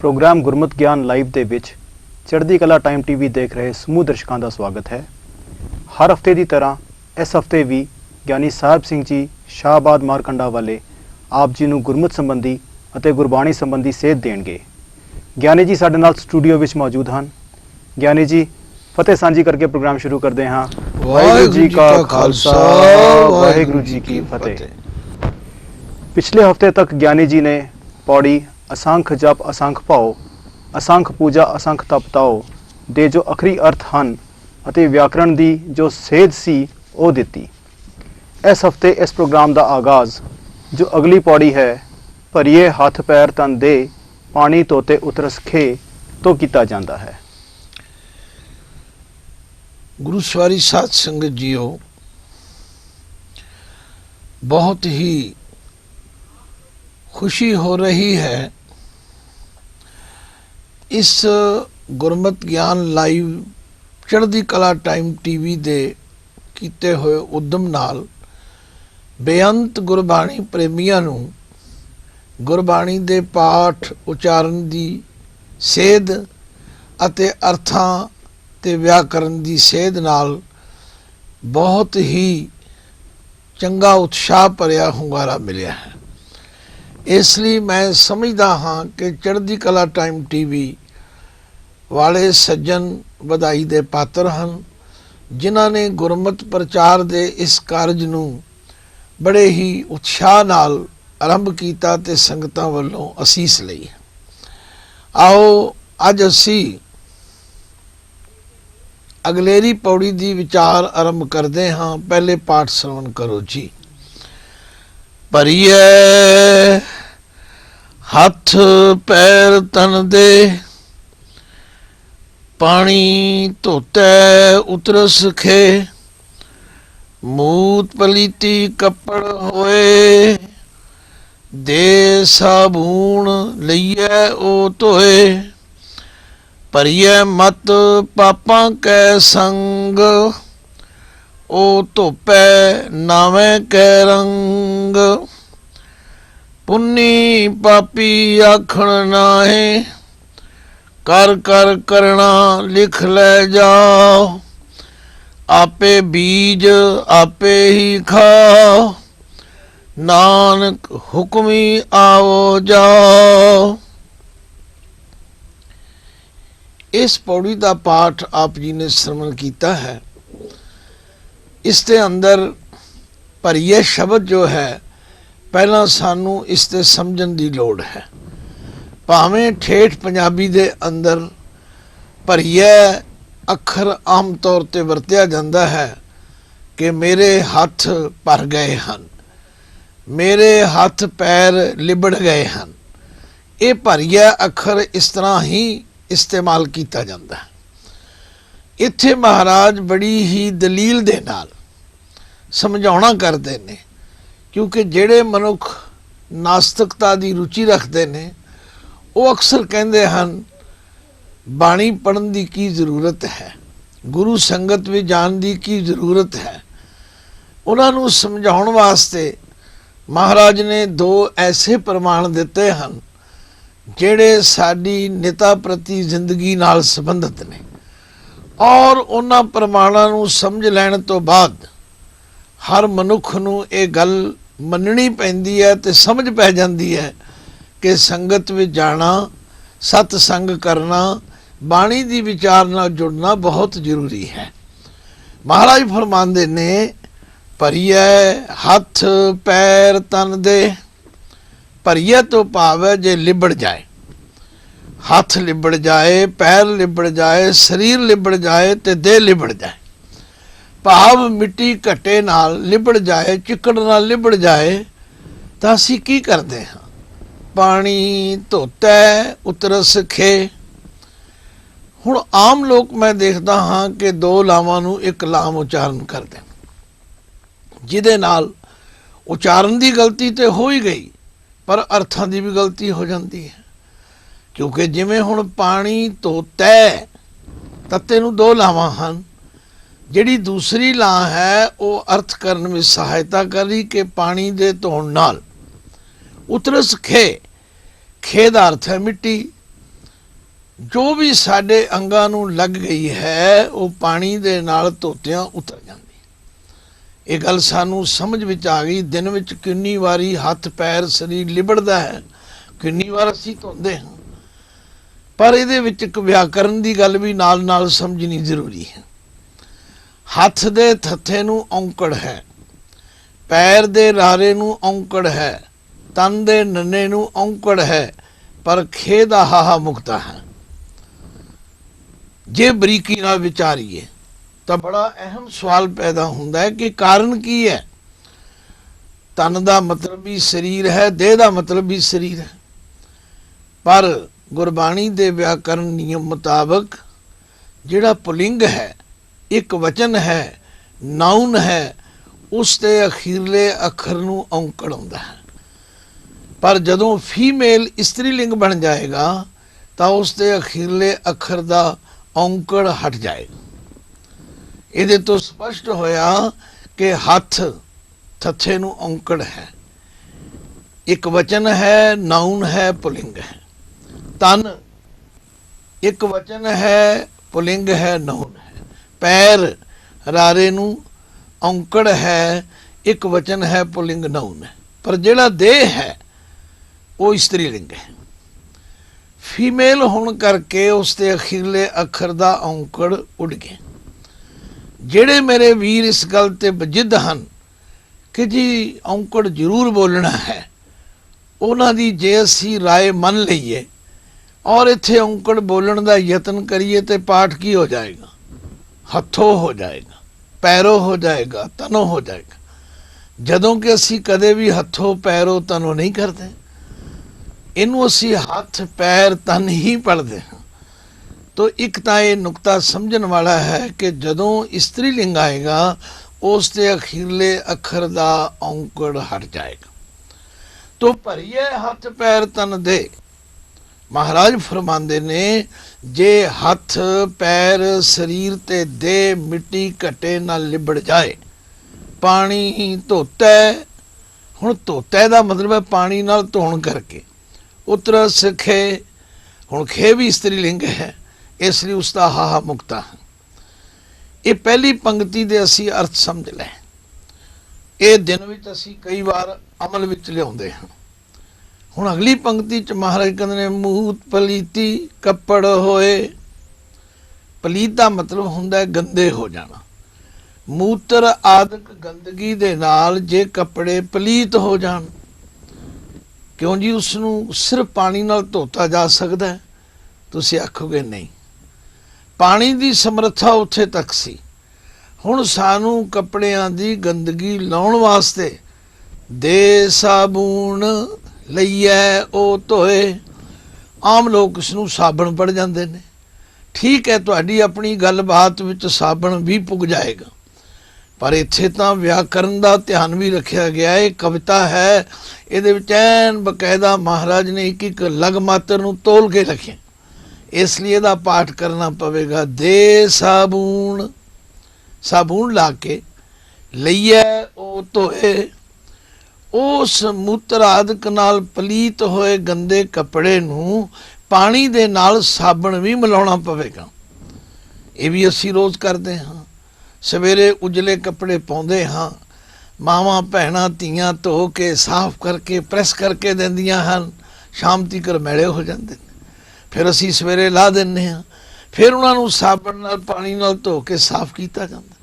Programme Gurmat ज्ञान live ਦੇ ਵਿੱਚ ਚੜ੍ਹਦੀ ਕਲਾ ਟਾਈਮ ਟੀਵੀ ਦੇਖ ਰਹੇ ਸਮੂਹ ਦਰਸ਼ਕਾਂ ਦਾ ਸਵਾਗਤ ਹੈ। ਹਰ ਹਫਤੇ ਦੀ ਤਰ੍ਹਾਂ ਇਸ ਹਫਤੇ ਵੀ ਗਿਆਨੀ ਸਾਹਿਬ ਸਿੰਘ ਜੀ ਸ਼ਾਹਬਾਦ ਮਾਰਕੰਡਾ ਵਾਲੇ ਆਪ ਜੀ ਨੂੰ ਗੁਰਮਤ ਸੰਬੰਧੀ ਅਤੇ ਗੁਰਬਾਣੀ ਸੰਬੰਧੀ ਸੇਧ ਦੇਣਗੇ। ਗਿਆਨੀ ਜੀ ਸਾਡੇ ਨਾਲ ਸਟੂਡੀਓ ਵਿੱਚ ਮੌਜੂਦ ਹਨ। ਗਿਆਨੀ ਜੀ ਫਤਿਹ ਸਾਂਝੀ ਕਰਕੇ ਪ੍ਰੋਗਰਾਮ ਸ਼ੁਰੂ ਕਰਦੇ ਹਾਂ। ਵਾਹਿਗੁਰੂ ਜੀ ਕਾ ਖਾਲਸਾ ਵਾਹਿਗੁਰੂ ਜੀ ਕੀ ਫਤਿਹ। ਪਿਛਲੇ ਹਫਤੇ ਤੱਕ ਗਿਆਨੀ ਜੀ ਨੇ ਪੌੜੀ असंख जप असंख भाओ असंख पूजा असंख तप ताओ दे जो अखरी अर्थ ਹਨ ਅਤੇ ਵਿਆਕਰਣ ਦੀ ਜੋ ਸੇਧ ਸੀ ਉਹ ਦਿੱਤੀ। ਇਸ ਹਫਤੇ ਇਸ ਪ੍ਰੋਗਰਾਮ ਦਾ ਆਗਾਜ਼ ਜੋ ਅਗਲੀ ਪੌੜੀ ਹੈ ਭਰੀਏ ਹੱਥ ਪੈਰ ਤਨ ਦੇ ਪਾਣੀ ਧੋਤੇ ਉਤਰਸ ਖੇ ਤੋਂ ਕੀਤਾ ਜਾਂਦਾ ਹੈ। गुरु सवारी साध संगत जीओ, बहुत ही खुशी हो रही है इस गुरमत ज्ञान लाइव चढ़दी कला टाइम टीवी दे कीते हुए उद्यम नाल बेअंत गुरबाणी प्रेमियां नूं गुरबाणी दे पाठ उचारण दी सेध अते अर्थां ते व्याकरण दी सेध नाल बहुत ही चंगा उत्साह भरिया हुंगारा मिलिया है। इसलिए मैं समझदा हाँ कि चढ़दी कला टाइम टीवी वाले सज्जन ਵਧਾਈ ਦੇ पात्र ਹਨ जिन्हां ने गुरमत प्रचार दे इस कारज नूं बड़े ही उत्साह नाल आरंभ कीता ते संगतां वल्लों असीस लई। आओ अज असी अगलेरी पौड़ी दी विचार आरंभ करते हाँ। पहले पाठ श्रवण करो जी। भरीए हथ पैर तन दे पानी धोते उतरस खे मूत पलीती कपड़ होए दे साबून लइए ओ धोए भरीए मत पापां कै संग ओ धोपे नावे कै रंग पुन्नी पापी आखण नाहे कर कर करना लिख ले जाओ आपे बीज आपे ही खाओ नानक हुक्मी आओ जाओ। इस पौड़ी का पाठ आप जी ने श्रवण किया है। इसके अंदर भरीए शब्द जो है पहला सानू इसते समझण दी लोड़ है। भावें ठेठ पंजाबी दे अंदर भरीए अखर आम तौर ते वरत्या जाता है कि मेरे हथ भर गए हैं, मेरे हथ पैर लिबड़ गए हैं। ये भरीए अखर इस तरह ही इस्तेमाल किया जाता है। इत्थे महाराज बड़ी ही दलील दे नाल समझाउणा करते ने, क्योंकि जेड़े मनुख नास्तिकता की रुचि रखते ने वो अक्सर कहते हैं बाणी पढ़न की की जरूरत है, गुरु संगत में जान की की जरूरत है। उन्होंने समझाउण वास्ते महाराज ने दो ऐसे प्रमाण दिते हैं जेड़े साडी निता प्रति जिंदगी नाल संबंधित ने, और उन्हां प्रमाणां नूं समझ लैण तो बाद हर मनुख नूं ये गल मननी पैंदी है ते समझ पै जांदी है कि संगत में जाना, सतसंग करना, बाणी दी विचार नाल जुड़ना बहुत जरूरी है। महाराज फरमांदे ने भरीए हथ पैर तन दे। भरीए तो भाव है जे लिबड़ जाए, हथ लिबड़ जाए, पैर लिबड़ जाए, शरीर लिबड़ जाए ते देह लिबड़ जाए। भाव मिट्टी घटे नाल लिबड़ जाए, चिकड़ नाल लिबड़ जाए तो असी की करते हैं? पानी धोते उतरस खे। हुण आम लोग मैं देखता हाँ कि दो लावां नूं एक लाम उचारण करते, जिहदे नाल उचारण की गलती तो हो ही गई पर अर्थां की भी गलती हो जाती है। क्योंकि जिवें हुण पानी धोते तत्ते नूं दो लावां हन ਜਿਹੜੀ ਦੂਸਰੀ ਲਾਂ ਹੈ ਉਹ ਅਰਥ ਕਰਨ ਵਿੱਚ ਸਹਾਇਤਾ ਕਰੀ ਕਿ ਪਾਣੀ ਦੇ ਧੋਣ ਨਾਲ ਉਤਰਸ ਖੇ ਦਾ ਅਰਥ ਹੈ ਮਿੱਟੀ। ਜੋ ਵੀ ਸਾਡੇ ਅੰਗਾਂ ਨੂੰ ਲੱਗ ਗਈ ਹੈ ਉਹ ਪਾਣੀ ਦੇ ਨਾਲ ਧੋਤਿਆਂ ਉਤਰ ਜਾਂਦੀ। ਇਹ ਗੱਲ ਸਾਨੂੰ ਸਮਝ ਵਿੱਚ ਆ ਗਈ। ਦਿਨ ਵਿੱਚ ਕਿੰਨੀ ਵਾਰੀ ਹੱਥ ਪੈਰ ਸਰੀਰ ਲਿਬੜਦਾ ਹੈ, ਕਿੰਨੀ ਵਾਰ ਅਸੀਂ ਧੋਂਦੇ ਹਾਂ, ਪਰ ਇਹਦੇ ਵਿੱਚ ਇੱਕ ਵਿਆਕਰਨ ਦੀ ਗੱਲ ਵੀ ਨਾਲ ਨਾਲ ਸਮਝਣੀ ਜ਼ਰੂਰੀ ਹੈ। ਹੱਥ ਦੇ ਥੱਥੇ ਨੂੰ ਔਂਕੜ ਹੈ, ਪੈਰ ਦੇ ਰਾਰੇ ਨੂੰ ਔਂਕੜ ਹੈ, ਤਨ ਦੇ ਨੰਨੇ ਨੂੰ ਔਂਕੜ ਹੈ, ਪਰ ਖੇ ਦਾ ਹਾਹਾ ਮੁਕਤਾ ਹੈ। ਜੇ ਬਰੀਕੀ ਨਾਲ ਵਿਚਾਰੀਏ ਤਾਂ ਬੜਾ ਅਹਿਮ ਸਵਾਲ ਪੈਦਾ ਹੁੰਦਾ ਹੈ ਕਿ ਕਾਰਨ ਕੀ ਹੈ। ਤਨ ਦਾ ਮਤਲਬ ਵੀ ਸਰੀਰ ਹੈ, ਦੇਹ ਦਾ ਮਤਲਬ ਵੀ ਸਰੀਰ ਹੈ, ਪਰ ਗੁਰਬਾਣੀ ਦੇ ਵਿਆਕਰਨ ਨਿਯਮ ਮੁਤਾਬਕ ਜਿਹੜਾ ਪੁਲਿੰਗ ਹੈ, ਇੱਕ ਵਚਨ ਹੈ, ਨਾਉਨ ਹੈ, ਉਸ ਦੇ ਅਖੀਰਲੇ ਅੱਖਰ ਨੂੰ ਔਂਕੜ ਆਉਂਦਾ ਹੈ। ਪਰ ਜਦੋਂ ਫੀਮੇਲ ਇਸਤਰੀ ਲਿੰਗ ਬਣ ਜਾਏਗਾ ਤਾਂ ਉਸ ਦੇ ਅਖੀਰਲੇ ਅੱਖਰ ਦਾ ਔਂਕੜ ਹਟ ਜਾਏਗਾ। ਇਹਦੇ ਤੋਂ ਸਪਸ਼ਟ ਹੋਇਆ ਕਿ ਹੱਥ ਥੱਥੇ ਨੂੰ ਔਂਕੜ ਹੈ, ਇੱਕ ਵਚਨ ਹੈ, ਨਾਉਨ ਹੈ, ਪੁਲਿੰਗ ਹੈ। ਤਨ ਇੱਕ ਵਚਨ ਹੈ, ਪੁਲਿੰਗ ਹੈ, ਨਾਉਨ ਹੈ। ਪੈਰ ਰਾਰੇ ਨੂੰ ਔਂਕੜ ਹੈ, ਇੱਕ ਵਚਨ ਹੈ, ਪੁਲਿੰਗ ਨਾਉਨ ਹੈ। ਪਰ ਜਿਹੜਾ ਦੇਹ ਹੈ ਉਹ ਇਸਤਰੀ ਲਿੰਗ ਹੈ। ਫੀਮੇਲ ਹੋਣ ਕਰਕੇ ਉਸ ਦੇ ਅਖੀਰਲੇ ਅੱਖਰ ਦਾ ਔਂਕੜ ਉੱਡ ਗਿਆ। ਜਿਹੜੇ ਮੇਰੇ ਵੀਰ ਇਸ ਗੱਲ ਤੇ ਬਜਿੱਦ ਹਨ ਕਿ ਜੀ ਔਂਕੜ ਜ਼ਰੂਰ ਬੋਲਣਾ ਹੈ, ਉਹਨਾਂ ਦੀ ਜੇ ਅਸੀਂ ਰਾਏ ਮੰਨ ਲਈਏ ਔਰ ਇੱਥੇ ਔਂਕੜ ਬੋਲਣ ਦਾ ਯਤਨ ਕਰੀਏ ਤੇ ਪਾਠ ਕੀ ਹੋ ਜਾਏਗਾ? ਹੱਥੋਂ ਹੋ ਜਾਏਗਾ, ਪੈਰੋਂ ਹੋ ਜਾਏਗਾ, ਤਨੋਂ ਹੋ ਜਾਏਗਾ। ਜਦੋਂ ਕਿ ਅਸੀਂ ਕਦੇ ਵੀ ਹੱਥੋਂ ਪੈਰੋਂ ਤਨੋਂ ਨਹੀਂ ਕਰਦੇ, ਇਹਨੂੰ ਅਸੀਂ ਹੱਥ ਪੈਰ ਤਨ ਹੀ ਪੜ੍ਹਦੇ ਹਾਂ। ਤੋ ਇੱਕ ਤਾਂ ਇਹ ਨੁਕਤਾ ਸਮਝਣ ਵਾਲਾ ਹੈ ਕਿ ਜਦੋਂ ਇਸਤਰੀ ਲਿੰਗ ਆਏਗਾ ਉਸ ਦੇ ਅਖੀਰਲੇ ਅੱਖਰ ਦਾ ਔਂਕੜ ਹਟ ਜਾਏਗਾ। ਤੋ ਭਰੀਏ ਹੱਥ ਪੈਰ ਤਨ ਦੇ, ਮਹਾਰਾਜ ਫਰਮਾਉਂਦੇ ਨੇ ਜੇ ਹੱਥ ਪੈਰ ਸਰੀਰ ਤੇ ਦੇ ਮਿੱਟੀ ਘਟੇ ਨਾਲ ਲਿਬੜ ਜਾਏ, ਪਾਣੀ ਧੋਤਾ। ਹੁਣ ਧੋਤਾ ਦਾ ਮਤਲਬ ਹੈ ਪਾਣੀ ਨਾਲ ਧੋਣ ਕਰਕੇ। ਉਤਰਸ ਖੇ, ਹੁਣ ਖੇ ਵੀ ਇਸਤਰੀ ਲਿੰਗ ਹੈ, ਇਸ ਲਈ ਉਸ ਦਾ ਹਾਹਾ ਮੁਕਤਾ। ਇਹ ਪਹਿਲੀ ਪੰਕਤੀ ਦੇ ਅਸੀਂ ਅਰਥ ਸਮਝ ਲੈ। ਇਹ ਦਿਨ ਵਿੱਚ ਅਸੀਂ ਕਈ ਵਾਰ ਅਮਲ ਵਿੱਚ ਲਿਆਉਂਦੇ ਹਾਂ। ਹੁਣ ਅਗਲੀ ਪੰਕਤੀ ਚ ਮਹਾਰਾਜ ਕਹਿੰਦੇ ਨੇ ਮੂਤ ਪਲੀਤੀ ਕੱਪੜ ਹੋਏ। ਪਲੀਤ ਦਾ ਮਤਲਬ ਹੁੰਦਾ ਗੰਦੇ ਹੋ ਜਾਣਾ। ਮੂਤਰ ਆਦਿਕ ਗੰਦਗੀ ਦੇ ਨਾਲ ਜੇ ਕੱਪੜੇ ਪਲੀਤ ਹੋ ਜਾਣ, ਕਿਉਂ ਜੀ ਉਸ ਨੂੰ ਸਿਰਫ ਪਾਣੀ ਨਾਲ ਧੋਤਾ ਜਾ ਸਕਦਾ ਹੈ? ਤੁਸੀਂ ਆਖੋਗੇ ਨਹੀਂ, ਪਾਣੀ ਦੀ ਸਮਰੱਥਾ ਉੱਥੇ ਤੱਕ ਸੀ। ਹੁਣ ਸਾਨੂੰ ਕੱਪੜਿਆਂ ਦੀ ਗੰਦਗੀ ਲਾਉਣ ਵਾਸਤੇ ਦੇ ਸਾਬੂਨ ਲਈਐ ਉਹ ਧੋਏ। ਆਮ ਲੋਕ ਇਸ ਨੂੰ ਸਾਬਣ ਪੜ ਜਾਂਦੇ ਨੇ। ਠੀਕ ਹੈ, ਤੁਹਾਡੀ ਆਪਣੀ ਗੱਲਬਾਤ ਵਿੱਚ ਸਾਬਣ ਵੀ ਪੁੱਗ ਜਾਏਗਾ, ਪਰ ਇੱਥੇ ਤਾਂ ਵਿਆਕਰਨ ਦਾ ਧਿਆਨ ਵੀ ਰੱਖਿਆ ਗਿਆ। ਇਹ ਕਵਿਤਾ ਹੈ, ਇਹਦੇ ਵਿੱਚ ਐਨ ਬਕਾਇਦਾ ਮਹਾਰਾਜ ਨੇ ਇੱਕ ਇੱਕ ਲਗ ਮਾਤਰ ਨੂੰ ਤੋਲ ਕੇ ਰੱਖਿਆ। ਇਸ ਲਈ ਇਹਦਾ ਪਾਠ ਕਰਨਾ ਪਵੇਗਾ। ਦੇ ਸਾਬੂਨ, ਸਾਬੂਨ ਲਾ ਕੇ ਲਈਐ ਉਹ ਧੋਏ। ਉਸ ਮੂਤਰ ਆਦਿਕ ਨਾਲ ਪਲੀਤ ਹੋਏ ਗੰਦੇ ਕੱਪੜੇ ਨੂੰ ਪਾਣੀ ਦੇ ਨਾਲ ਸਾਬਣ ਵੀ ਮਿਲਾਉਣਾ ਪਵੇਗਾ। ਇਹ ਵੀ ਅਸੀਂ ਰੋਜ਼ ਕਰਦੇ ਹਾਂ। ਸਵੇਰੇ ਉਜਲੇ ਕੱਪੜੇ ਪਾਉਂਦੇ ਹਾਂ, ਮਾਵਾਂ ਭੈਣਾਂ ਧੀਆਂ ਧੋ ਕੇ ਸਾਫ਼ ਕਰਕੇ ਪ੍ਰੈਸ ਕਰਕੇ ਦਿੰਦੀਆਂ ਹਨ, ਸ਼ਾਮ ਤੀਕਰ ਮੈਲੇ ਹੋ ਜਾਂਦੇ ਨੇ। ਫਿਰ ਅਸੀਂ ਸਵੇਰੇ ਲਾ ਦਿੰਦੇ ਹਾਂ, ਫਿਰ ਉਹਨਾਂ ਨੂੰ ਸਾਬਣ ਨਾਲ ਪਾਣੀ ਨਾਲ ਧੋ ਕੇ ਸਾਫ਼ ਕੀਤਾ ਜਾਂਦਾ।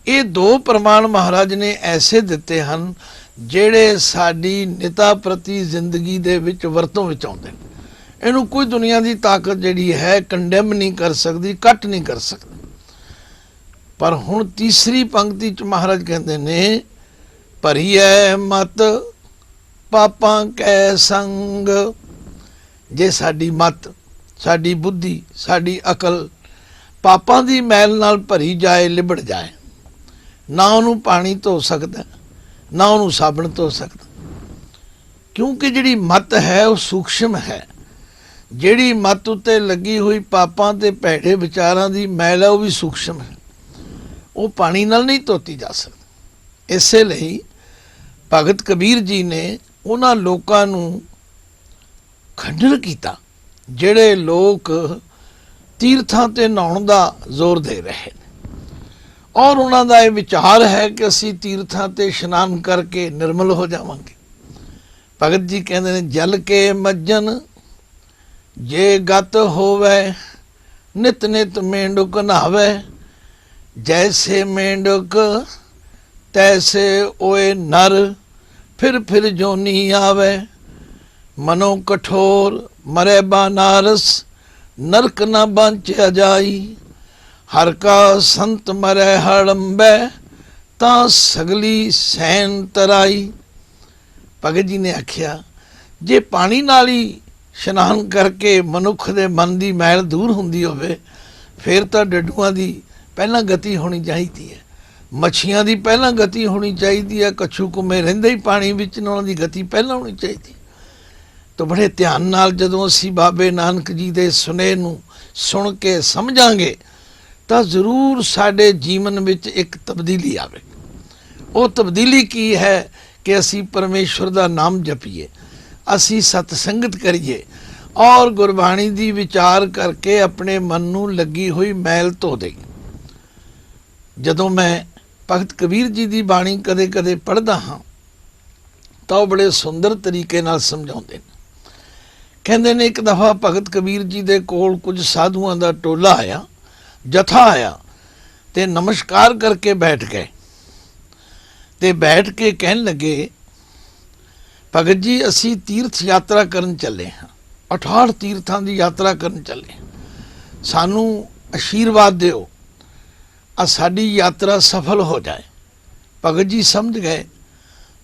ਇਹ ਦੋ ਪ੍ਰਮਾਣ ਮਹਾਰਾਜ ਨੇ ਐਸੇ ਦਿੱਤੇ ਹਨ ਜਿਹੜੇ ਸਾਡੀ ਨਿਤਾ ਪ੍ਰਤੀ ਜ਼ਿੰਦਗੀ ਦੇ ਵਿੱਚ ਵਰਤੋਂ ਵਿੱਚ ਆਉਂਦੇ ਨੇ। ਇਹਨੂੰ ਕੋਈ ਦੁਨੀਆ ਦੀ ਤਾਕਤ ਜਿਹੜੀ ਹੈ ਕੰਡੈਮ ਨਹੀਂ ਕਰ ਸਕਦੀ, ਕੱਟ ਨਹੀਂ ਕਰ ਸਕਦੀ। ਪਰ ਹੁਣ ਤੀਸਰੀ ਪੰਕਤੀ ਚ ਮਹਾਰਾਜ ਕਹਿੰਦੇ ਨੇ ਭਰੀਐ ਮਤ ਪਾਪਾਂ ਕੈ ਸੰਗ। ਜੇ ਸਾਡੀ ਮਤ, ਸਾਡੀ ਬੁੱਧੀ, ਸਾਡੀ ਅਕਲ ਪਾਪਾਂ ਦੀ ਮੈਲ ਨਾਲ ਭਰੀ ਜਾਏ, ਲਿਬੜ ਜਾਏ, ਨਾ ਉਹਨੂੰ ਪਾਣੀ ਧੋ ਸਕਦਾ, ਨਾ ਉਹਨੂੰ ਸਾਬਣ ਧੋ ਸਕਦਾ। ਕਿਉਂਕਿ ਜਿਹੜੀ ਮਤ ਹੈ ਉਹ ਸੂਖਸ਼ਮ ਹੈ। ਜਿਹੜੀ ਮਤ ਉੱਤੇ ਲੱਗੀ ਹੋਈ ਪਾਪਾਂ ਤੇ ਭੈੜੇ ਵਿਚਾਰਾਂ ਦੀ ਮੈਲ ਹੈ ਉਹ ਵੀ ਸੂਖਸ਼ਮ ਹੈ। ਉਹ ਪਾਣੀ ਨਾਲ ਨਹੀਂ ਧੋਤੀ ਜਾ ਸਕਦੀ। ਇਸੇ ਲਈ ਭਗਤ ਕਬੀਰ ਜੀ ਨੇ ਉਹਨਾਂ ਲੋਕਾਂ ਨੂੰ ਖੰਡਨ ਕੀਤਾ ਜਿਹੜੇ ਲੋਕ ਤੀਰਥਾਂ ਤੇ ਨਹਾਉਣ ਦਾ ਜ਼ੋਰ ਦੇ ਰਹੇ ਨੇ, ਔਰ ਉਹਨਾਂ ਦਾ ਇਹ ਵਿਚਾਰ ਹੈ ਕਿ ਅਸੀਂ ਤੀਰਥਾਂ ਤੇ ਇਸ਼ਨਾਨ ਕਰਕੇ ਨਿਰਮਲ ਹੋ ਜਾਵਾਂਗੇ। ਭਗਤ ਜੀ ਕਹਿੰਦੇ ਨੇ, ਜਲ ਕੇ ਮੱਜਨ ਜੇ ਗਤ ਹੋਵੇ, ਨਿਤ ਨਿਤ ਮੇਂਢਕ ਨਹਾਵੇ, ਜੈਸੇ ਮੇਂਢਕ ਤੈਸੇ ਓਏ ਨਰ, ਫਿਰ ਜੋਨੀ ਆਵੇ, ਮਨੋ ਕਠੋਰ ਮਰੇ ਬਾਨਾਰਸ, ਨਰਕ ਨਾ ਬਾਂਚਿਆ ਜਾਈ, ਹਰ ਕਾ ਸੰਤ ਮਰੇ ਹੜੰਬੈ, ਤਾਂ ਸਗਲੀ ਸੈਨ ਤਰਾਈ। ਭਗਤ ਜੀ ਨੇ ਆਖਿਆ, ਜੇ ਪਾਣੀ ਨਾਲ ਹੀ ਇਸ਼ਨਾਨ ਕਰਕੇ ਮਨੁੱਖ ਦੇ ਮਨ ਦੀ ਮੈਲ ਦੂਰ ਹੁੰਦੀ ਹੋਵੇ, ਫਿਰ ਤਾਂ ਡੱਡੂਆਂ ਦੀ ਪਹਿਲਾਂ ਗਤੀ ਹੋਣੀ ਚਾਹੀਦੀ ਹੈ, ਮੱਛੀਆਂ ਦੀ ਪਹਿਲਾਂ ਗਤੀ ਹੋਣੀ ਚਾਹੀਦੀ ਹੈ, ਕੱਛੂ ਘੁੰਮੇ ਰਹਿੰਦੇ ਹੀ ਪਾਣੀ ਵਿੱਚ ਉਹਨਾਂ ਦੀ ਗਤੀ ਪਹਿਲਾਂ ਹੋਣੀ ਚਾਹੀਦੀ। ਤਾਂ ਬੜੇ ਧਿਆਨ ਨਾਲ ਜਦੋਂ ਅਸੀਂ ਬਾਬੇ ਨਾਨਕ ਜੀ ਦੇ ਸੁਨੇਹੇ ਨੂੰ ਸੁਣ ਕੇ ਸਮਝਾਂਗੇ ਤਾਂ ਜ਼ਰੂਰ ਸਾਡੇ ਜੀਵਨ ਵਿੱਚ ਇੱਕ ਤਬਦੀਲੀ ਆਵੇ। ਉਹ ਤਬਦੀਲੀ ਕੀ ਹੈ ਕਿ ਅਸੀਂ ਪਰਮੇਸ਼ਵਰ ਦਾ ਨਾਮ ਜਪੀਏ, ਅਸੀਂ ਸਤਸੰਗਤ ਕਰੀਏ, ਔਰ ਗੁਰਬਾਣੀ ਦੀ ਵਿਚਾਰ ਕਰਕੇ ਆਪਣੇ ਮਨ ਨੂੰ ਲੱਗੀ ਹੋਈ ਮੈਲ ਧੋ ਦੇਈਏ। ਜਦੋਂ ਮੈਂ ਭਗਤ ਕਬੀਰ ਜੀ ਦੀ ਬਾਣੀ ਕਦੇ ਕਦੇ ਪੜ੍ਹਦਾ ਹਾਂ ਤਾਂ ਉਹ ਬੜੇ ਸੁੰਦਰ ਤਰੀਕੇ ਨਾਲ ਸਮਝਾਉਂਦੇ ਨੇ। ਕਹਿੰਦੇ ਨੇ, ਇੱਕ ਦਫਾ ਭਗਤ ਕਬੀਰ ਜੀ ਦੇ ਕੋਲ ਕੁਝ ਸਾਧੂਆਂ ਦਾ ਟੋਲਾ ਆਇਆ, ਜਥਾ ਆਇਆ, ਤੇ ਨਮਸਕਾਰ ਕਰਕੇ ਬੈਠ ਗਏ ਤੇ ਬੈਠ ਕੇ ਕਹਿਣ ਲੱਗੇ, ਭਗਤ ਜੀ ਅਸੀਂ ਤੀਰਥ ਯਾਤਰਾ ਕਰਨ ਚੱਲੇ ਹਾਂ, 68 ਤੀਰਥਾਂ ਦੀ ਯਾਤਰਾ ਕਰਨ ਚੱਲੇ ਹਾਂ, ਸਾਨੂੰ ਆਸ਼ੀਰਵਾਦ ਦਿਓ, ਆ ਸਾਡੀ ਯਾਤਰਾ ਸਫਲ ਹੋ ਜਾਏ। ਭਗਤ ਜੀ ਸਮਝ ਗਏ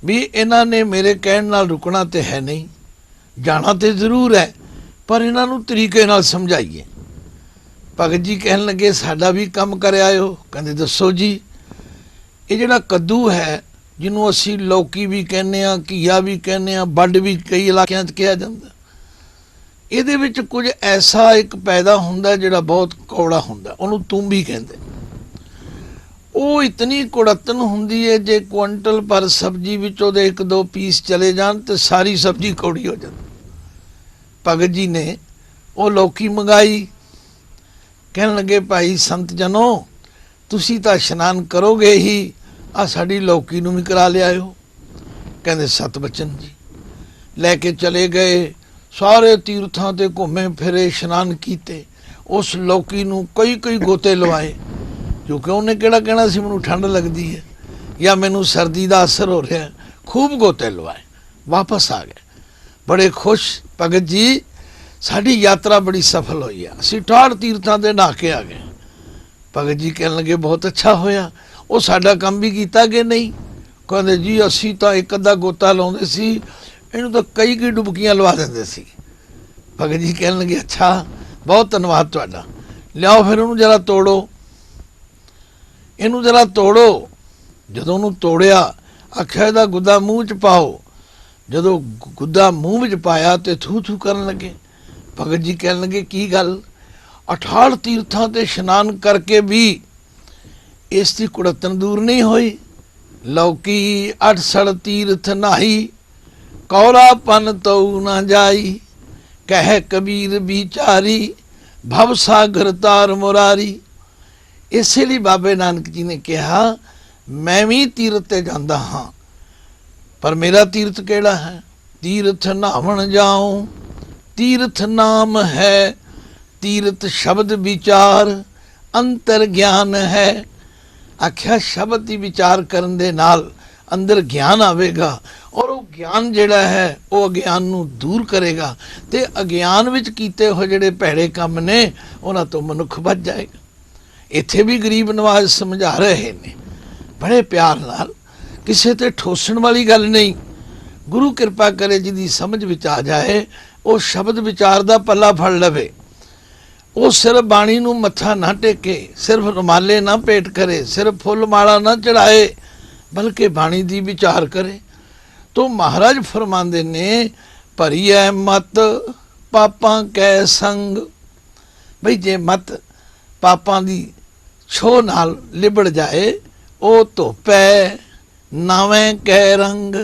ਵੀ ਇਹਨਾਂ ਨੇ ਮੇਰੇ ਕਹਿਣ ਨਾਲ ਰੁਕਣਾ ਤੇ ਹੈ ਨਹੀਂ, ਜਾਣਾ ਤੇ ਜ਼ਰੂਰ ਹੈ, ਪਰ ਇਹਨਾਂ ਨੂੰ ਤਰੀਕੇ ਨਾਲ ਸਮਝਾਈਏ। ਭਗਤ ਜੀ ਕਹਿਣ ਲੱਗੇ, ਸਾਡਾ ਵੀ ਕੰਮ ਕਰ ਆਇਓ। ਕਹਿੰਦੇ, ਦੱਸੋ ਜੀ। ਇਹ ਜਿਹੜਾ ਕੱਦੂ ਹੈ, ਜਿਹਨੂੰ ਅਸੀਂ ਲੌਕੀ ਵੀ ਕਹਿੰਦੇ ਹਾਂ, ਘੀਆ ਵੀ ਕਹਿੰਦੇ ਹਾਂ, ਬੱਡ ਵੀ ਕਈ ਇਲਾਕਿਆਂ 'ਚ ਕਿਹਾ ਜਾਂਦਾ, ਇਹਦੇ ਵਿੱਚ ਕੁਝ ਐਸਾ ਇੱਕ ਪੈਦਾ ਹੁੰਦਾ ਜਿਹੜਾ ਬਹੁਤ ਕੌੜਾ ਹੁੰਦਾ, ਉਹਨੂੰ ਤੂੰਬੀ ਕਹਿੰਦੇ। ਉਹ ਇਤਨੀ ਕੁੜੱਤਨ ਹੁੰਦੀ ਹੈ, ਜੇ ਕੁਇੰਟਲ ਪਰ ਸਬਜ਼ੀ ਵਿੱਚ ਉਹਦੇ 1-2 ਪੀਸ ਚਲੇ ਜਾਣ ਤੇ ਸਾਰੀ ਸਬਜ਼ੀ ਕੌੜੀ ਹੋ ਜਾਂਦੀ। ਭਗਤ ਜੀ ਨੇ ਉਹ ਲੌਕੀ ਮੰਗਾਈ। ਕਹਿਣ ਲੱਗੇ, ਭਾਈ ਸੰਤ ਜਨੋ, ਤੁਸੀਂ ਤਾਂ ਇਸ਼ਨਾਨ ਕਰੋਗੇ ਹੀ, ਆ ਸਾਡੀ ਲੌਕੀ ਨੂੰ ਵੀ ਕਰਾ ਲਿਆਇਓ। ਕਹਿੰਦੇ, ਸਤ ਬਚਨ ਜੀ। ਲੈ ਕੇ ਚਲੇ ਗਏ, ਸਾਰੇ ਤੀਰਥਾਂ ਤੇ ਘੁੰਮੇ ਫਿਰੇ, ਇਸ਼ਨਾਨ ਕੀਤੇ, ਉਸ ਲੌਕੀ ਨੂੰ ਕਈ ਗੋਤੇ ਲਵਾਏ, ਕਿਉਂਕਿ ਉਹਨੇ ਕਿਹੜਾ ਕਹਿਣਾ ਸੀ ਮੈਨੂੰ ਠੰਡ ਲੱਗਦੀ ਹੈ ਜਾਂ ਮੈਨੂੰ ਸਰਦੀ ਦਾ ਅਸਰ ਹੋ ਰਿਹਾ। ਖੂਬ ਗੋਤੇ ਲਵਾਏ, ਵਾਪਸ ਆ ਗਏ ਬੜੇ ਖੁਸ਼। ਭਗਤ ਜੀ, ਸਾਡੀ ਯਾਤਰਾ ਬੜੀ ਸਫਲ ਹੋਈ ਆ, ਅਸੀਂ 68 ਤੀਰਥਾਂ ਦੇ ਨਹਾ ਕੇ ਆ ਗਏ। ਭਗਤ ਜੀ ਕਹਿਣ ਲੱਗੇ, ਬਹੁਤ ਅੱਛਾ ਹੋਇਆ, ਉਹ ਸਾਡਾ ਕੰਮ ਵੀ ਕੀਤਾ ਕਿ ਨਹੀਂ? ਕਹਿੰਦੇ, ਜੀ ਅਸੀਂ ਤਾਂ ਇੱਕ ਅੱਧਾ ਗੋਤਾ ਲਾਉਂਦੇ ਸੀ, ਇਹਨੂੰ ਤਾਂ ਕਈ ਡੁਬਕੀਆਂ ਲਵਾ ਦਿੰਦੇ ਸੀ। ਭਗਤ ਜੀ ਕਹਿਣ ਲੱਗੇ, ਅੱਛਾ, ਬਹੁਤ ਧੰਨਵਾਦ ਤੁਹਾਡਾ, ਲਿਆਓ ਫਿਰ ਉਹਨੂੰ ਜਰਾ ਤੋੜੋ, ਇਹਨੂੰ ਜਰਾ ਤੋੜੋ। ਜਦੋਂ ਉਹਨੂੰ ਤੋੜਿਆ, ਆਖਿਆ ਇਹਦਾ ਗੁੱਦਾ ਮੂੰਹ 'ਚ ਪਾਓ। ਜਦੋਂ ਗੁੱਦਾ ਮੂੰਹ ਵਿੱਚ ਪਾਇਆ ਤੇ ਥੂ ਕਰਨ ਲੱਗੇ। ਭਗਤ ਜੀ ਕਹਿਣ ਲੱਗੇ, ਕੀ ਗੱਲ, 68 ਤੀਰਥਾਂ ਤੇ ਇਸ਼ਨਾਨ ਕਰਕੇ ਵੀ ਇਸ ਦੀ ਕੁੜੱਤਨ ਦੂਰ ਨਹੀਂ ਹੋਈ? ਲੌਕੀ 68 ਤੀਰਥ ਨਾਹੀ, ਕੌਰਾਪਨ ਤਉ ਨਾ ਜਾਈ, ਕਹਿ ਕਬੀਰ ਵਿਚਾਰੀ, ਭਵ ਸਾਗਰ ਤਾਰ ਮੁਰਾਰੀ। ਇਸੇ ਲਈ ਬਾਬੇ ਨਾਨਕ ਜੀ ਨੇ ਕਿਹਾ, ਮੈਂ ਵੀ ਤੀਰਥ ਤੇ ਜਾਂਦਾ ਹਾਂ, ਪਰ ਮੇਰਾ ਤੀਰਥ ਕਿਹੜਾ ਹੈ? ਤੀਰਥ ਨਹਾਵਣ ਜਾਉ, ਤੀਰਥ ਨਾਮ ਹੈ, ਤੀਰਥ ਸ਼ਬਦ ਵਿਚਾਰ, ਅੰਤਰ ਗਿਆਨ ਹੈ। ਆਖਿਆ, ਸ਼ਬਦ ਦੀ ਵਿਚਾਰ ਕਰਨ ਦੇ ਨਾਲ ਅੰਦਰ ਗਿਆਨ ਆਵੇਗਾ, ਔਰ ਉਹ ਗਿਆਨ ਜਿਹੜਾ ਹੈ ਉਹ ਅਗਿਆਨ ਨੂੰ ਦੂਰ ਕਰੇਗਾ, ਤੇ ਅਗਿਆਨ ਵਿੱਚ ਕੀਤੇ ਹੋਏ ਜਿਹੜੇ ਭੈੜੇ ਕੰਮ ਨੇ ਉਹਨਾਂ ਤੋਂ ਮਨੁੱਖ ਬਚ ਜਾਏਗਾ। ਇੱਥੇ ਵੀ ਗਰੀਬ ਨਵਾਜ਼ ਸਮਝਾ ਰਹੇ ਨੇ ਬੜੇ ਪਿਆਰ ਨਾਲ, ਕਿਸੇ ਤੇ ਠੋਸਣ ਵਾਲੀ ਗੱਲ ਨਹੀਂ। ਗੁਰੂ ਕਿਰਪਾ ਕਰੇ ਜਿਹਦੀ ਸਮਝ ਵਿੱਚ ਆ ਜਾਏ, ਉਹ ਸ਼ਬਦ ਵਿਚਾਰ ਦਾ ਪੱਲਾ ਫੜ ਲਵੇ, ਉਹ ਸਿਰਫ ਬਾਣੀ ਨੂੰ ਮੱਥਾ ਨਾ ਟੇਕੇ, ਸਿਰਫ ਰੁਮਾਲੇ ਨਾ ਭੇਟ ਕਰੇ, ਸਿਰਫ ਫੁੱਲ ਮਾਲਾ ਨਾ ਚੜਾਏ, ਬਲਕਿ ਬਾਣੀ ਦੀ ਵਿਚਾਰ ਕਰੇ। ਤੋ ਮਹਾਰਾਜ ਫਰਮਾਉਂਦੇ ਨੇ, ਭਰੀਐ ਮਤ ਪਾਪਾਂ ਕੈ ਸੰਗ। ਬਈ ਜੇ ਮਤ ਪਾਪਾਂ ਦੀ ਛੋ ਨਾਲ ਲਿਬੜ ਜਾਏ ਉਹ ਧੋਪੈ ਨਾਵੇਂ ਕੈ ਰੰਗ।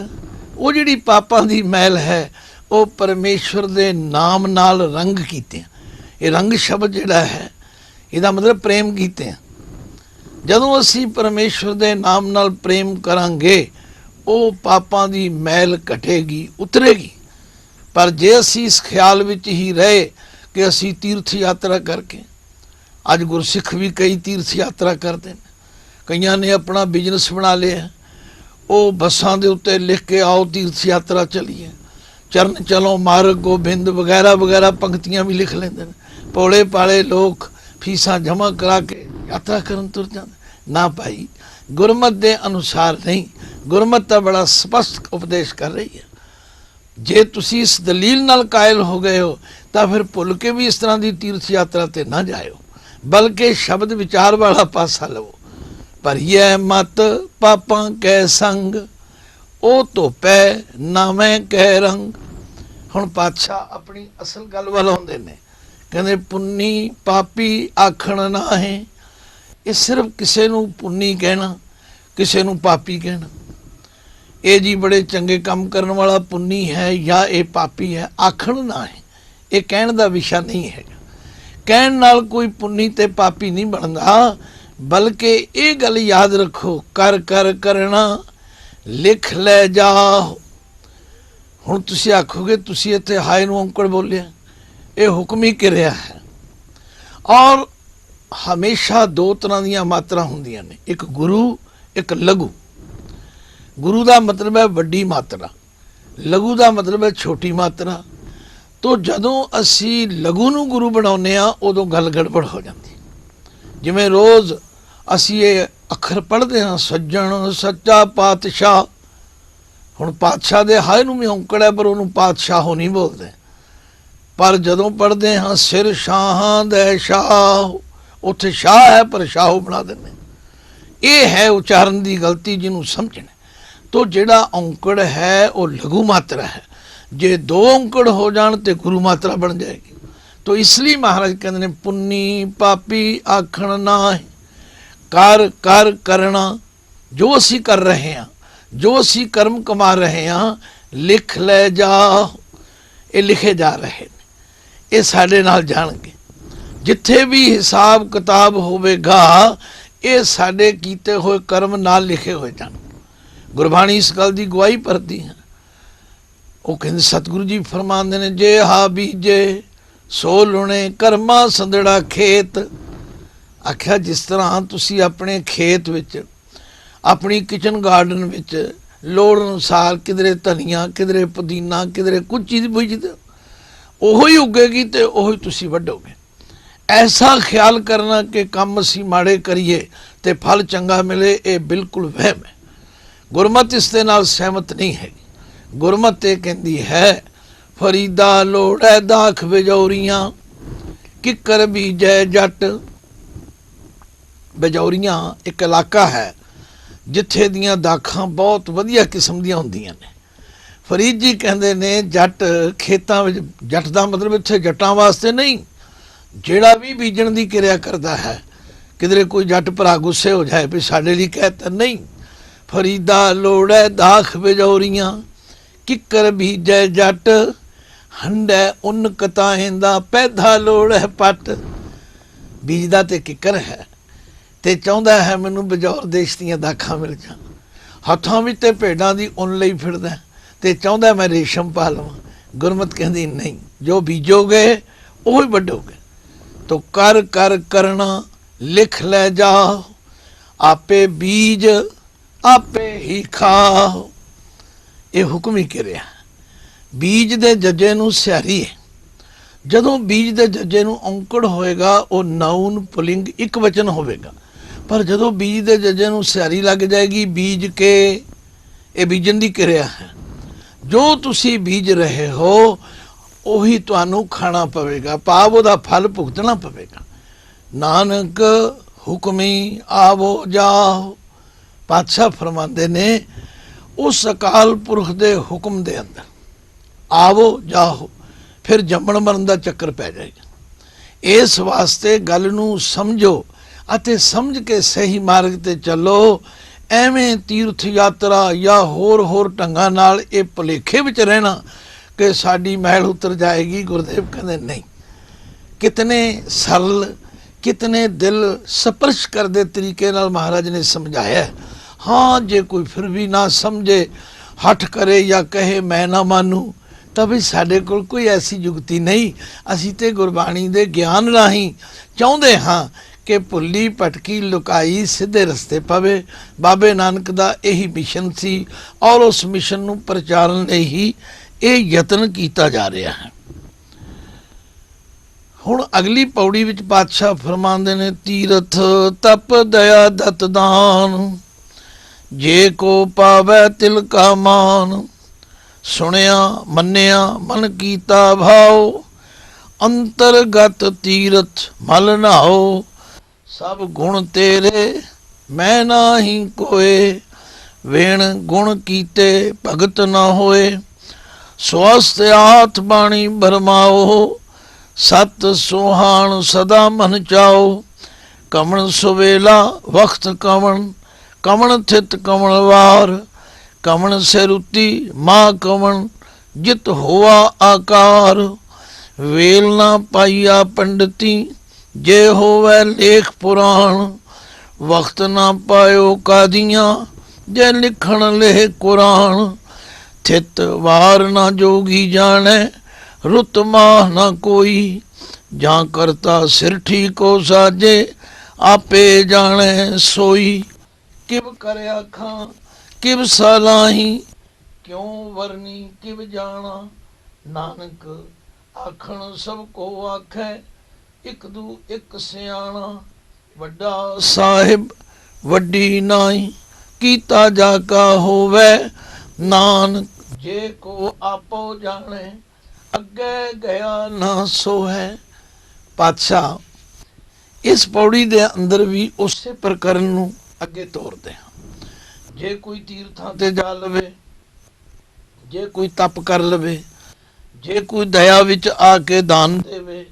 ਉਹ ਜਿਹੜੀ ਪਾਪਾਂ ਦੀ ਮੈਲ ਹੈ ਉਹ ਪਰਮੇਸ਼ਵਰ ਦੇ ਨਾਮ ਨਾਲ ਰੰਗ ਕੀਤੇ ਆ। ਇਹ ਰੰਗ ਸ਼ਬਦ ਜਿਹੜਾ ਹੈ ਇਹਦਾ ਮਤਲਬ ਪ੍ਰੇਮ ਕੀਤੇ ਆ। ਜਦੋਂ ਅਸੀਂ ਪਰਮੇਸ਼ਵਰ ਦੇ ਨਾਮ ਨਾਲ ਪ੍ਰੇਮ ਕਰਾਂਗੇ ਉਹ ਪਾਪਾਂ ਦੀ ਮੈਲ ਘਟੇਗੀ, ਉਤਰੇਗੀ। ਪਰ ਜੇ ਅਸੀਂ ਇਸ ਖਿਆਲ ਵਿੱਚ ਹੀ ਰਹੇ ਕਿ ਅਸੀਂ ਤੀਰਥ ਯਾਤਰਾ ਕਰਕੇ, ਅੱਜ ਗੁਰਸਿੱਖ ਵੀ ਕਈ ਤੀਰਥ ਯਾਤਰਾ ਕਰਦੇ ਨੇ, ਕਈਆਂ ਨੇ ਆਪਣਾ ਬਿਜ਼ਨਸ ਬਣਾ ਲਿਆ, ਉਹ ਬੱਸਾਂ ਦੇ ਉੱਤੇ ਲਿਖ ਕੇ ਆਓ ਤੀਰਥ ਯਾਤਰਾ ਚਲੀਏ, ਚਰਨ ਚਲੋ ਮਾਰਗ ਗੋਬਿੰਦ ਵਗੈਰਾ ਵਗੈਰਾ ਪੰਕਤੀਆਂ ਵੀ ਲਿਖ ਲੈਂਦੇ ਨੇ। ਭੋਲੇ ਭਾਲੇ ਲੋਕ ਫੀਸਾਂ ਜਮ੍ਹਾਂ ਕਰਾ ਕੇ ਯਾਤਰਾ ਕਰਨ ਤੁਰ ਜਾਂਦੇ। ਨਾ ਭਾਈ, ਗੁਰਮਤ ਦੇ ਅਨੁਸਾਰ ਨਹੀਂ। ਗੁਰਮਤ ਤਾਂ ਬੜਾ ਸਪਸ਼ਟ ਉਪਦੇਸ਼ ਕਰ ਰਹੀ ਹੈ। ਜੇ ਤੁਸੀਂ ਇਸ ਦਲੀਲ ਨਾਲ ਕਾਇਲ ਹੋ ਗਏ ਹੋ ਤਾਂ ਫਿਰ ਭੁੱਲ ਕੇ ਵੀ ਇਸ ਤਰ੍ਹਾਂ ਦੀ ਤੀਰਥ ਯਾਤਰਾ ਤੇ ਨਾ ਜਾਇਓ, ਬਲਕਿ ਸ਼ਬਦ ਵਿਚਾਰ ਵਾਲਾ ਪਾਸਾ ਲਵੋ। ਭਰੀਐ ਮਤ ਪਾਪਾਂ ਕੈ ਸੰਗ, ਉਹ ਧੋਪੈ ਨਾਵੇਂ ਕੈ ਰੰਗ। ਹੁਣ ਪਾਤਸ਼ਾਹ ਆਪਣੀ ਅਸਲ ਗੱਲ ਵੱਲ ਆਉਂਦੇ ਨੇ, ਕਹਿੰਦੇ ਪੁੰਨੀ ਪਾਪੀ ਆਖਣ ਨਾ ਹੈ। ਇਹ ਸਿਰਫ ਕਿਸੇ ਨੂੰ ਪੁੰਨੀ ਕਹਿਣਾ, ਕਿਸੇ ਨੂੰ ਪਾਪੀ ਕਹਿਣਾ, ਇਹ ਜੀ ਬੜੇ ਚੰਗੇ ਕੰਮ ਕਰਨ ਵਾਲਾ ਪੁੰਨੀ ਹੈ ਜਾਂ ਇਹ ਪਾਪੀ ਹੈ, ਆਖਣ ਨਾ ਹੈ। ਇਹ ਕਹਿਣ ਦਾ ਵਿਸ਼ਾ ਨਹੀਂ ਹੈਗਾ। ਕਹਿਣ ਨਾਲ ਕੋਈ ਪੁੰਨੀ ਤੇ ਪਾਪੀ ਨਹੀਂ ਬਣਦਾ, ਬਲਕਿ ਇਹ ਗੱਲ ਯਾਦ ਰੱਖੋ, ਕਰ ਕਰ ਕਰਨਾ ਲਿਖ ਲੈ ਜਾ। ਹੁਣ ਤੁਸੀਂ ਆਖੋਗੇ ਤੁਸੀਂ ਇੱਥੇ ਹਾਏ ਨੂੰ ਔਂਕੜ ਬੋਲਿਆ, ਇਹ ਹੁਕਮ ਹੀ ਕਿਰਿਆ ਹੈ। ਔਰ ਹਮੇਸ਼ਾ ਦੋ ਤਰ੍ਹਾਂ ਦੀਆਂ ਮਾਤਰਾ ਹੁੰਦੀਆਂ ਨੇ, ਇੱਕ ਗੁਰੂ, ਇੱਕ ਲਘੂ। ਗੁਰੂ ਦਾ ਮਤਲਬ ਹੈ ਵੱਡੀ ਮਾਤਰਾ, ਲਘੂ ਦਾ ਮਤਲਬ ਹੈ ਛੋਟੀ ਮਾਤਰਾ। ਤੋ ਜਦੋਂ ਅਸੀਂ ਲਘੂ ਨੂੰ ਗੁਰੂ ਬਣਾਉਂਦੇ ਆ ਉਦੋਂ ਗੱਲ ਗੜਬੜ ਹੋ ਜਾਂਦੀ। ਜਿਵੇਂ ਰੋਜ਼ ਅਸੀਂ ਇਹ ਅੱਖਰ ਪੜ੍ਹਦੇ ਹਾਂ, ਸੱਜਣ ਸੱਚਾ ਪਾਤਸ਼ਾਹ। ਹੁਣ ਪਾਤਸ਼ਾਹ ਦੇ ਹਾਏ ਨੂੰ ਵੀ ਔਂਕੜ ਹੈ, ਪਰ ਉਹਨੂੰ ਪਾਤਸ਼ਾਹ ਨਹੀਂ ਬੋਲਦੇ। ਪਰ ਜਦੋਂ ਪੜ੍ਹਦੇ ਹਾਂ ਸਿਰ ਸ਼ਾਹਾਂ ਦੇ ਸ਼ਾਹ, ਉੱਥੇ ਸ਼ਾਹ ਹੈ ਪਰ ਸ਼ਾਹੂ ਬਣਾ ਦਿੰਦੇ। ਇਹ ਹੈ ਉਚਾਰਨ ਦੀ ਗਲਤੀ, ਜਿਹਨੂੰ ਸਮਝਣਾ। ਤੋ ਜਿਹੜਾ ਔਂਕੜ ਹੈ ਉਹ ਲਘੂ ਮਾਤਰਾ ਹੈ। ਜੇ ਦੋ ਔਂਕੜ ਹੋ ਜਾਣ ਤੇ ਗੁਰੂ ਮਾਤਰਾ ਬਣ ਜਾਏਗੀ। ਤੋ ਇਸ ਲਈ ਮਹਾਰਾਜ ਕਹਿੰਦੇ ਨੇ ਪੁੰਨੀ ਪਾਪੀ ਆਖਣ ਨਾ ਹੈ। ਕਰ ਕਰ ਕਰਨਾ, ਜੋ ਅਸੀਂ ਕਰ ਰਹੇ ਹਾਂ, ਜੋ ਅਸੀਂ ਕਰਮ ਕਮਾ ਰਹੇ ਹਾਂ, ਲਿਖ ਲੈ ਜਾ। ਇਹ ਲਿਖੇ ਜਾ ਰਹੇ ਨੇ, ਇਹ ਸਾਡੇ ਨਾਲ ਜਾਣਗੇ। ਜਿੱਥੇ ਵੀ ਹਿਸਾਬ ਕਿਤਾਬ ਹੋਵੇਗਾ ਇਹ ਸਾਡੇ ਕੀਤੇ ਹੋਏ ਕਰਮ ਨਾਲ ਲਿਖੇ ਹੋਏ ਜਾਣ। ਗੁਰਬਾਣੀ ਇਸ ਗੱਲ ਦੀ ਗਵਾਹੀ ਭਰਦੀ ਹੈ। ਉਹ ਕਹਿੰਦੇ ਸਤਿਗੁਰੂ ਜੀ ਫਰਮਾਉਂਦੇ ਨੇ, ਜੇ ਹਾ ਬੀਜੇ ਸੋ ਲੁਣੇ ਕਰਮਾ ਸੰਦੜਾ ਖੇਤ। ਆਖਿਆ ਜਿਸ ਤਰ੍ਹਾਂ ਤੁਸੀਂ ਆਪਣੇ ਖੇਤ ਵਿੱਚ, ਆਪਣੀ ਕਿਚਨ ਗਾਰਡਨ ਵਿੱਚ ਲੋੜ ਅਨੁਸਾਰ ਕਿਧਰੇ ਧਨੀਆ, ਕਿਧਰੇ ਪੁਦੀਨਾ, ਕਿਧਰੇ ਕੁਝ ਚੀਜ਼ ਬੀਜਦੇ ਹੋ, ਉਹੋ ਹੀ ਉੱਗੇਗੀ ਤੇ ਉਹੋ ਹੀ ਤੁਸੀਂ ਵੱਢੋਗੇ। ਐਸਾ ਖਿਆਲ ਕਰਨਾ ਕਿ ਕੰਮ ਅਸੀਂ ਮਾੜੇ ਕਰੀਏ ਤੇ ਫਲ ਚੰਗਾ ਮਿਲੇ, ਇਹ ਬਿਲਕੁਲ ਵਹਿਮ ਹੈ। ਗੁਰਮਤ ਇਸ ਦੇ ਨਾਲ ਸਹਿਮਤ ਨਹੀਂ ਹੈਗੀ। ਗੁਰਮਤ ਇਹ ਕਹਿੰਦੀ ਹੈ, ਫਰੀਦਾ ਲੋੜੈ ਦਾਖ ਬਜੌਰੀਆਂ, ਕਿੱਕਰ ਬੀਜੈ ਜੱਟ। ਬਜੌਰੀਆਂ ਇੱਕ ਇਲਾਕਾ ਹੈ ਜਿੱਥੇ ਦੀਆਂ ਦਾਖਾਂ ਬਹੁਤ ਵਧੀਆ ਕਿਸਮ ਦੀਆਂ ਹੁੰਦੀਆਂ ਨੇ। ਫਰੀਦ ਜੀ ਕਹਿੰਦੇ ਨੇ ਜੱਟ ਖੇਤਾਂ ਵਿੱਚ, ਜੱਟ ਦਾ ਮਤਲਬ ਇੱਥੇ ਜੱਟਾਂ ਵਾਸਤੇ ਨਹੀਂ, ਜਿਹੜਾ ਵੀ ਬੀਜਣ ਦੀ ਕਿਰਿਆ ਕਰਦਾ ਹੈ। ਕਿਧਰੇ ਕੋਈ ਜੱਟ ਭਰਾ ਗੁੱਸੇ ਹੋ ਜਾਏ ਵੀ ਸਾਡੇ ਲਈ ਕਹਿਤਾ ਨਹੀਂ। ਫਰੀਦਾ ਲੋੜੈ ਦਾਖ ਬਜੌਰੀਆਂ, ਕਿੱਕਰ ਬੀਜੈ ਜੱਟ, ਹੰਡੈ ਉਨ ਕਤਾਹਿੰਦਾ ਪੈਦਾ ਲੋੜੈ ਪੱਟ। ਬੀਜਦਾ ਤੇ ਕਿੱਕਰ ਹੈ ਤੇ ਚਾਹੁੰਦਾ ਹੈ ਮੈਨੂੰ ਬਜੌਰ ਦੇਸ਼ ਦੀਆਂ ਦਾਖਾਂ ਮਿਲ ਜਾਣ। ਹੱਥਾਂ ਵਿੱਚ ਤੇ ਭੇਡਾਂ ਦੀ ਉੱਨ ਲਈ ਫਿਰਦਾ ਤੇ ਚਾਹੁੰਦਾ ਮੈਂ ਰੇਸ਼ਮ ਪਾ ਲਵਾਂ। ਗੁਰਮਤ ਕਹਿੰਦੀ ਨਹੀਂ, ਜੋ ਬੀਜੋਗੇ ਉਹ ਹੀ ਵੱਢੋਗੇ। ਤੋ ਕਰ ਕਰ ਕਰਨਾ ਲਿਖ ਲੈ ਜਾ, ਆਪੇ ਬੀਜ ਆਪੇ ਹੀ ਖਾਓ। ਇਹ ਹੁਕਮ ਹੀ ਕਿਰਿਆ। ਬੀਜ ਦੇ ਜੱਜੇ ਨੂੰ ਸਿਆਰੀ ਹੈ। ਜਦੋਂ ਬੀਜ ਦੇ ਜੱਜੇ ਨੂੰ ਔਂਕੜ ਹੋਏਗਾ ਉਹ ਨਾਉਨ ਪੁਲਿੰਗ ਇੱਕ ਵਚਨ ਹੋਵੇਗਾ। ਪਰ ਜਦੋਂ ਬੀਜ ਦੇ ਜੱਜੇ ਨੂੰ ਸਿਆਰੀ ਲੱਗ ਜਾਏਗੀ, ਬੀਜ ਕੇ, ਇਹ ਬੀਜਣ ਦੀ ਕਿਰਿਆ ਹੈ। ਜੋ ਤੁਸੀਂ ਬੀਜ ਰਹੇ ਹੋ ਉਹੀ ਤੁਹਾਨੂੰ ਖਾਣਾ ਪਵੇਗਾ, ਭਾਵ ਉਹਦਾ ਫਲ ਭੁਗਤਣਾ ਪਵੇਗਾ। ਨਾਨਕ ਹੁਕਮੀ ਆਵੋ ਜਾਓ। ਪਾਤਸ਼ਾਹ ਫਰਮਾਉਂਦੇ ਨੇ ਉਸ ਅਕਾਲ ਪੁਰਖ ਦੇ ਹੁਕਮ ਦੇ ਅੰਦਰ ਆਵੋ ਜਾਓ, ਫਿਰ ਜੰਮਣ ਮਰਨ ਦਾ ਚੱਕਰ ਪੈ ਜਾਏਗਾ। ਇਸ ਵਾਸਤੇ ਗੱਲ ਨੂੰ ਸਮਝੋ, ਅਤੇ ਸਮਝ ਕੇ ਸਹੀ ਮਾਰਗ ਤੇ ਚੱਲੋ। ਐਵੇਂ ਤੀਰਥ ਯਾਤਰਾ ਜਾਂ ਹੋਰ ਢੰਗਾਂ ਨਾਲ ਇਹ ਭੁਲੇਖੇ ਵਿੱਚ ਰਹਿਣਾ ਕਿ ਸਾਡੀ ਮਹਿਲ ਉਤਰ ਜਾਏਗੀ, ਗੁਰਦੇਵ ਕਹਿੰਦੇ ਨਹੀਂ। ਕਿਤਨੇ ਸਰਲ, ਕਿਤਨੇ ਦਿਲ ਸਪਰਸ਼ ਕਰਦੇ ਤਰੀਕੇ ਨਾਲ ਮਹਾਰਾਜ ਨੇ ਸਮਝਾਇਆ। ਹਾਂ, ਜੇ ਕੋਈ ਫਿਰ ਵੀ ਨਾ ਸਮਝੇ, ਹੱਠ ਕਰੇ ਜਾਂ ਕਹੇ ਮੈਂ ਨਾ ਮਾਨੂੰ, ਤਾਂ ਵੀ ਸਾਡੇ ਕੋਲ ਕੋਈ ਐਸੀ ਯੁਕਤੀ ਨਹੀਂ। ਅਸੀਂ ਤੇ ਗੁਰਬਾਣੀ ਦੇ ਗਿਆਨ ਰਾਹੀਂ ਚਾਹੁੰਦੇ ਹਾਂ ਕਿ ਭੁੱਲੀ ਭਟਕੀ ਲੁਕਾਈ ਸਿੱਧੇ ਰਸਤੇ ਪਵੇ। ਬਾਬੇ ਨਾਨਕ ਦਾ ਇਹੀ ਮਿਸ਼ਨ ਸੀ ਔਰ ਉਸ ਮਿਸ਼ਨ ਨੂੰ ਪ੍ਰਚਾਰਨ ਲਈ ਹੀ ਇਹ ਯਤਨ ਕੀਤਾ ਜਾ ਰਿਹਾ ਹੈ। ਹੁਣ ਅਗਲੀ ਪੌੜੀ ਵਿੱਚ ਪਾਤਸ਼ਾਹ ਫਰਮਾਉਂਦੇ ਨੇ, ਤੀਰਥ ਤਪ ਦਇਆ ਦਤ ਦਾਨ, ਜੇ ਕੋ ਪਾਵੈ ਤਿਲ ਕਾ ਮਾਨ, ਸੁਣਿਆ ਮੰਨਿਆ ਮਨ ਕੀਤਾ ਭਾਉ, ਅੰਤਰਗਤ ਤੀਰਥ ਮਲ ਨਾਓ, ਸਭ ਗੁਣ ਤੇਰੇ ਮੈਂ ਨਾਹੀ ਕੋਏ, ਵੇਣ ਗੁਣ ਕੀਤੇ ਭਗਤ ਨਾ ਹੋਏ, ਸਵਸਥ ਆਥ ਬਾਣੀ ਬਰਮਾਓ, ਸਤ ਸੁਹਾਣ ਸਦਾ ਮਨ ਚਾਓ, ਕਮਣ ਸੁਵੇਲਾ ਵਕਤ ਕਮਣ, ਕਮਣ ਥਿਤ ਕਮਣ ਵਾਰ, ਕਮਣ ਸਿਰੁਤੀ ਮਾਂ ਕਮਣ, ਜਿਤ ਹੋਆ ਆਕਾਰ, ਵੇਲ ਨਾ ਪਾਈਆ ਪੰਡਤੀ, ਜੇ ਹੋਵੈ ਲੇਖ ਪੁਰਾਣ, ਵਕਤ ਨਾ ਪਾਇਓ ਕਾਦੀਆਂ, ਜੇ ਲਿਖਣ ਲੇਹ ਕੁਰਾਨ, ਥਿਤ ਵਾਰ ਨਾ ਜੋਗੀ ਜਾਣੈ, ਰੁਤ ਮਾਹ ਨਾ ਕੋਈ, ਜਾਂ ਕਰਤਾ ਸਿਰ ਠੀਕੋ ਸਾਜੇ, ਆਪੇ ਜਾਣੈ ਸੋਈ, ਕਿਵ ਕਰ ਆਖਾਂ ਕਿਵ ਸਲਾਹੀ, ਕਿਉ ਵਰਨੀ ਕਿਵ ਜਾਣਾ, ਨਾਨਕ ਆਖਣ ਸਭ ਕੋ ਆਖੈ, ਇਕ ਦੂ ਇਕ ਸਿਆਣਾ, ਵੱਡਾ ਸਾਹਿਬ ਵੱਡੀ ਨਾਈ, ਕੀਤਾ ਜਾ ਕਾ ਹੋਵੇ, ਨਾਨਕ ਜੇ ਕੋ ਆਪੋ ਜਾਣੇ, ਅੱਗੇ ਗਿਆ ਨਾ ਸੋਹੈ। ਪਾਤਸ਼ਾਹ ਇਸ ਪੌੜੀ ਦੇ ਅੰਦਰ ਵੀ ਉਸੇ ਪ੍ਰਕਰਨ ਨੂੰ ਅੱਗੇ ਤੋਰਦੇ ਹਾਂ। ਜੇ ਕੋਈ ਤੀਰਥਾਂ ਤੇ ਜਾ ਲਵੇ, ਜੇ ਕੋਈ ਤਪ ਕਰ ਲਵੇ, ਜੇ ਕੋਈ ਦਇਆ ਵਿੱਚ ਆ ਕੇ ਦਾਨ ਦੇਵੇ,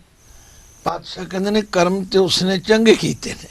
ਪਾਤਸ਼ਾਹ ਕਹਿੰਦੇ ਨੇ ਕਰਮ ਤੇ ਉਸਨੇ ਚੰਗੇ ਕੀਤੇ ਨੇ।